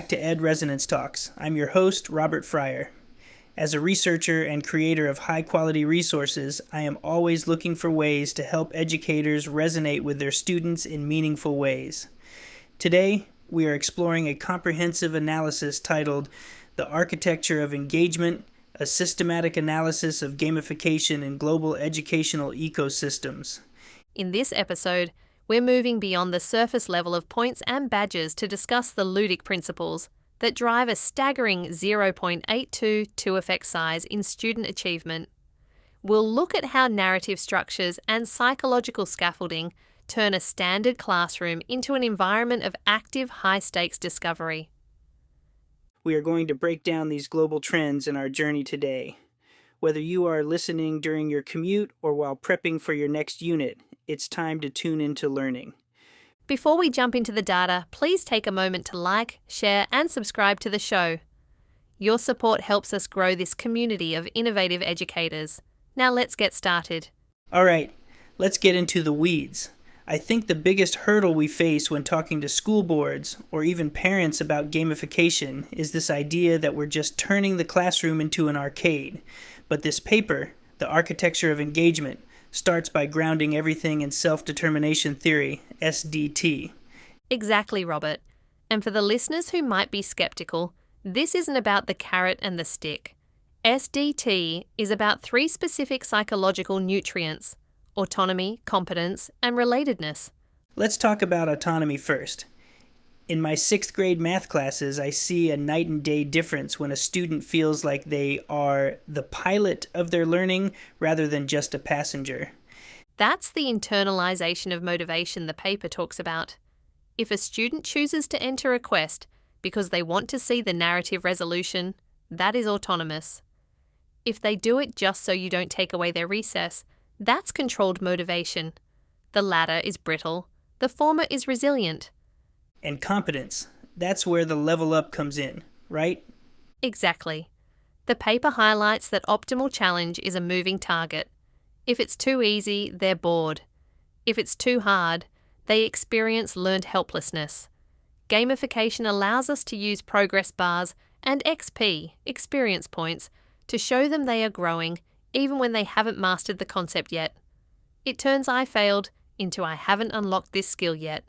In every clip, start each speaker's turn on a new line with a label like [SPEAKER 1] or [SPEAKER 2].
[SPEAKER 1] back to Ed Resonance Talks. I'm your host, Robert Fryer. As a researcher and creator of high-quality resources, I am always looking for ways to help educators resonate with their students in meaningful ways. Today, we are exploring a comprehensive analysis titled The Architecture of Engagement, a Systematic Analysis of Gamification in Global Educational Ecosystems.
[SPEAKER 2] In this episode, we're moving beyond the surface level of points and badges to discuss the ludic principles that drive a staggering 0.82 effect size in student achievement. We'll look at how narrative structures and psychological scaffolding turn a standard classroom into an environment of active, high-stakes discovery.
[SPEAKER 1] We are going to break down these global trends in our journey today. Whether you are listening during your commute or while prepping for your next unit, it's time to tune into learning.
[SPEAKER 2] Before we jump into the data, please take a moment to like, share, and subscribe to the show. Your support helps us grow this community of innovative educators. Now let's get started.
[SPEAKER 1] All right, let's get into the weeds. I think the biggest hurdle we face when talking to school boards or even parents about gamification is this idea that we're just turning the classroom into an arcade. But this paper, The Architecture of Engagement, starts by grounding everything in self-determination theory, SDT.
[SPEAKER 2] Exactly, Robert. And for the listeners who might be skeptical, this isn't about the carrot and the stick. SDT is about 3 specific psychological nutrients: autonomy, competence, and relatedness.
[SPEAKER 1] Let's talk about autonomy first. In my 6th grade math classes, I see a night and day difference when a student feels like they are the pilot of their learning rather than just a passenger.
[SPEAKER 2] That's the internalization of motivation the paper talks about. If a student chooses to enter a quest because they want to see the narrative resolution, that is autonomous. If they do it just so you don't take away their recess, that's controlled motivation. The latter is brittle, the former is resilient.
[SPEAKER 1] And competence, that's where the level up comes in, right?
[SPEAKER 2] Exactly. The paper highlights that optimal challenge is a moving target. If it's too easy, they're bored. If it's too hard, they experience learned helplessness. Gamification allows us to use progress bars and XP, experience points, to show them they are growing even when they haven't mastered the concept yet. It turns I failed into I haven't unlocked this skill yet.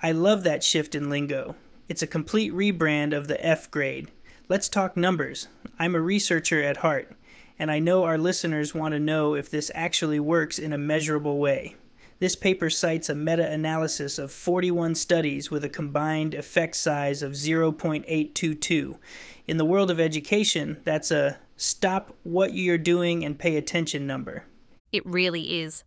[SPEAKER 1] I love that shift in lingo. It's a complete rebrand of the F grade. Let's talk numbers. I'm a researcher at heart, and I know our listeners want to know if this actually works in a measurable way. This paper cites a meta-analysis of 41 studies with a combined effect size of 0.822. In the world of education, that's a stop what you're doing and pay attention number.
[SPEAKER 2] It really is.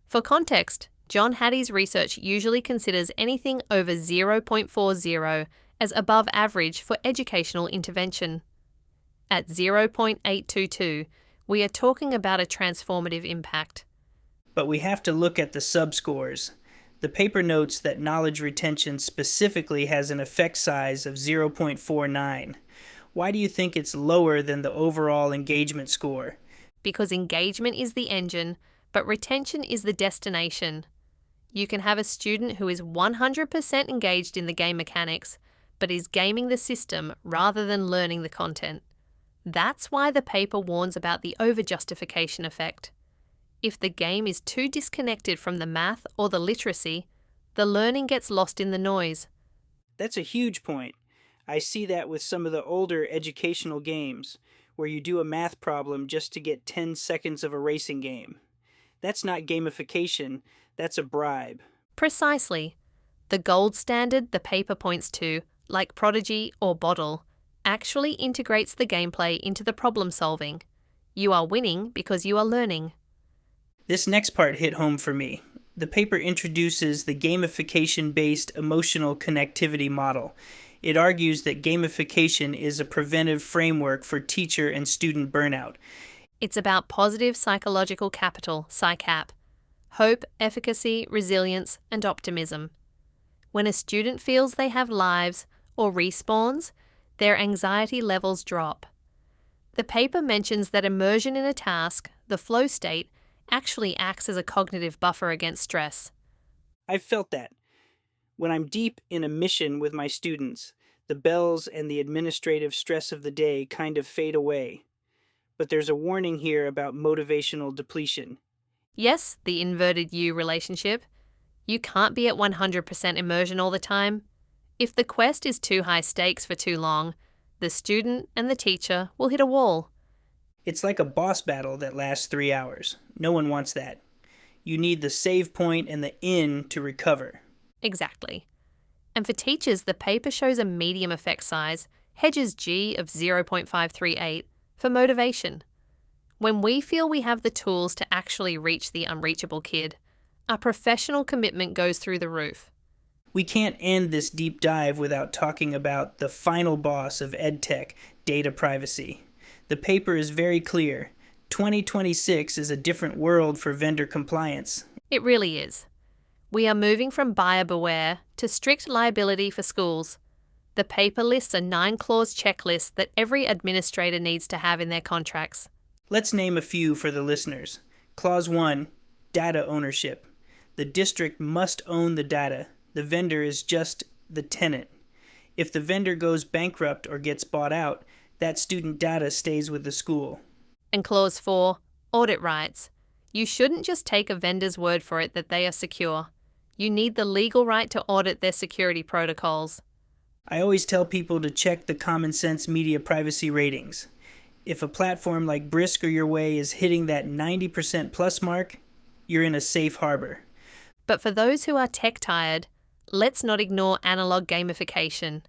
[SPEAKER 2] For context, John Hattie's research usually considers anything over 0.40 as above average for educational intervention. At 0.822, we are talking about a transformative impact.
[SPEAKER 1] But we have to look at the subscores. The paper notes that knowledge retention specifically has an effect size of 0.49. Why do you think it's lower than the overall engagement score?
[SPEAKER 2] Because engagement is the engine, but retention is the destination. You can have a student who is 100% engaged in the game mechanics, but is gaming the system rather than learning the content. That's why the paper warns about the overjustification effect. If the game is too disconnected from the math or the literacy, the learning gets lost in the noise.
[SPEAKER 1] That's a huge point. I see that with some of the older educational games, where you do a math problem just to get 10 seconds of a racing game. That's not gamification, that's a bribe.
[SPEAKER 2] Precisely. The gold standard the paper points to, like Prodigy or Bottle, actually integrates the gameplay into the problem solving. You are winning because you are learning.
[SPEAKER 1] This next part hit home for me. The paper introduces the gamification-based emotional connectivity model. It argues that gamification is a preventive framework for teacher and student burnout.
[SPEAKER 2] It's about positive psychological capital, PsyCap, hope, efficacy, resilience, and optimism. When a student feels they have lives or respawns, their anxiety levels drop. The paper mentions that immersion in a task, the flow state, actually acts as a cognitive buffer against stress.
[SPEAKER 1] I've felt that. When I'm deep in a mission with my students, The bells and the administrative stress of the day kind of fade away. But there's a warning here about motivational depletion.
[SPEAKER 2] Yes, the inverted U relationship. You can't be at 100% immersion all the time. If the quest is too high stakes for too long, the student and the teacher will hit a wall.
[SPEAKER 1] It's like a boss battle that lasts 3 hours. No one wants that. You need the save point and the in to recover.
[SPEAKER 2] Exactly. And for teachers, the paper shows a medium effect size, Hedges G of 0.538, for motivation. When we feel we have the tools to actually reach the unreachable kid, our professional commitment goes through the roof.
[SPEAKER 1] We can't end this deep dive without talking about the final boss of EdTech, data privacy. The paper is very clear. 2026 is a different world for vendor compliance.
[SPEAKER 2] It really is. We are moving from buyer beware to strict liability for schools. The paper lists a 9-clause checklist that every administrator needs to have in their contracts.
[SPEAKER 1] Let's name a few for the listeners. Clause 1, data ownership. The district must own the data. The vendor is just the tenant. If the vendor goes bankrupt or gets bought out, that student data stays with the school.
[SPEAKER 2] And Clause 4, audit rights. You shouldn't just take a vendor's word for it that they are secure. You need the legal right to audit their security protocols.
[SPEAKER 1] I always tell people to check the Common Sense Media privacy ratings. If a platform like Brisk or Your Way is hitting that 90% plus mark, you're in a safe harbor.
[SPEAKER 2] But for those who are tech-tired, let's not ignore analog gamification.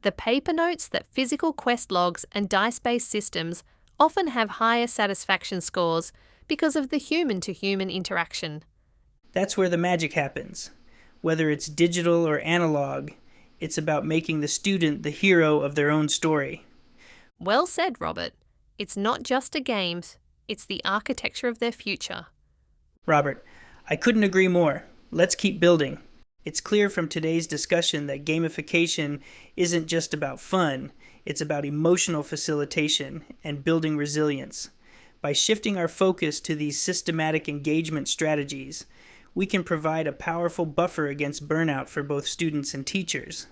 [SPEAKER 2] The paper notes that physical quest logs and dice-based systems often have higher satisfaction scores because of the human-to-human interaction.
[SPEAKER 1] That's where the magic happens. Whether it's digital or analog, it's about making the student the hero of their own story.
[SPEAKER 2] Well said, Robert. It's not just a games, it's the architecture of their future.
[SPEAKER 1] Robert, I couldn't agree more. Let's keep building. It's clear from today's discussion that gamification isn't just about fun, it's about emotional facilitation and building resilience. By shifting our focus to these systematic engagement strategies, we can provide a powerful buffer against burnout for both students and teachers.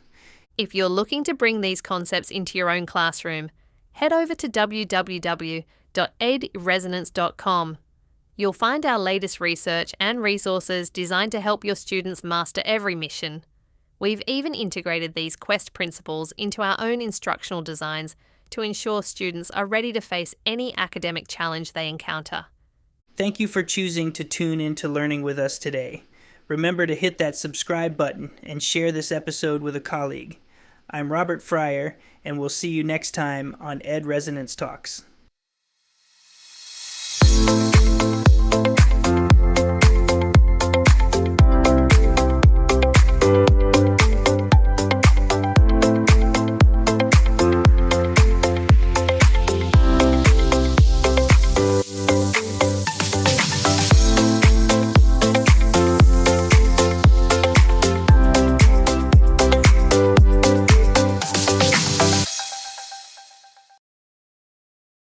[SPEAKER 2] If you're looking to bring these concepts into your own classroom, head over to www.edresonance.com. You'll find our latest research and resources designed to help your students master every mission. We've even integrated these quest principles into our own instructional designs to ensure students are ready to face any academic challenge they encounter.
[SPEAKER 1] Thank you for choosing to tune in to learning with us today. Remember to hit that subscribe button and share this episode with a colleague. I'm Robert Fryer, and we'll see you next time on Ed Resonance Talks.